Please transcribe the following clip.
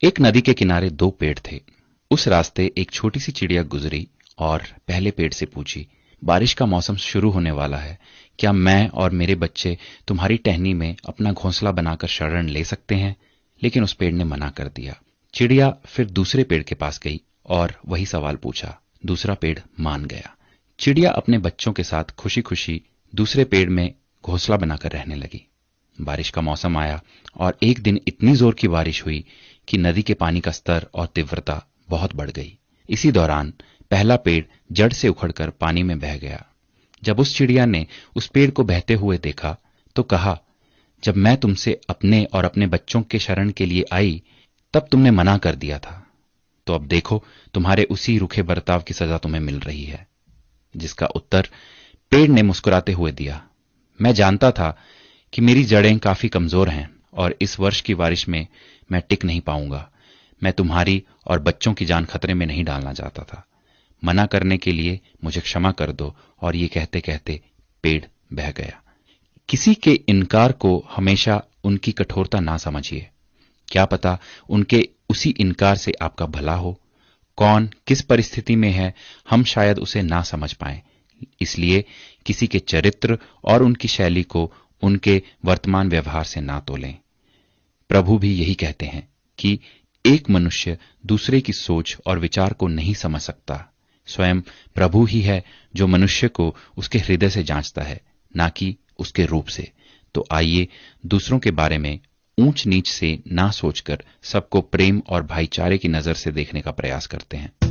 एक नदी के किनारे दो पेड़ थे। उस रास्ते एक छोटी सी चिड़िया गुजरी और पहले पेड़ से पूछी, बारिश का मौसम शुरू होने वाला है, क्या मैं और मेरे बच्चे तुम्हारी टहनी में अपना घोंसला बनाकर शरण ले सकते हैं? लेकिन उस पेड़ ने मना कर दिया। चिड़िया फिर दूसरे पेड़ के पास गई और वही सवाल पूछा। दूसरा पेड़ मान गया। चिड़िया अपने बच्चों के साथ खुशी खुशी दूसरे पेड़ में घोंसला बनाकर रहने लगी। बारिश का मौसम आया और एक दिन इतनी जोर की बारिश हुई कि नदी के पानी का स्तर और तीव्रता बहुत बढ़ गई। इसी दौरान पहला पेड़ जड़ से उखड़कर पानी में बह गया। जब उस चिड़िया ने उस पेड़ को बहते हुए देखा तो कहा, जब मैं तुमसे अपने और अपने बच्चों के शरण के लिए आई तब तुमने मना कर दिया था, तो अब देखो तुम्हारे उसी रूखे बर्ताव की सजा तुम्हें मिल रही है। जिसका उत्तर पेड़ ने मुस्कुराते हुए दिया, मैं जानता था कि मेरी जड़ें काफी कमजोर हैं और इस वर्ष की बारिश में मैं टिक नहीं पाऊंगा। मैं तुम्हारी और बच्चों की जान खतरे में नहीं डालना चाहता था। मना करने के लिए मुझे क्षमा कर दो। और ये कहते कहते पेड़ बह गया। किसी के इनकार को हमेशा उनकी कठोरता ना समझिए। क्या पता उनके उसी इनकार से आपका भला हो। कौन किस परिस्थिति में है हम शायद उसे ना समझ पाएं। इसलिए किसी के चरित्र और उनकी शैली को उनके वर्तमान व्यवहार से ना तोलें। प्रभु भी यही कहते हैं कि एक मनुष्य दूसरे की सोच और विचार को नहीं समझ सकता। स्वयं प्रभु ही है जो मनुष्य को उसके हृदय से जांचता है, ना कि उसके रूप से। तो आइए दूसरों के बारे में ऊंच नीच से ना सोचकर सबको प्रेम और भाईचारे की नजर से देखने का प्रयास करते हैं।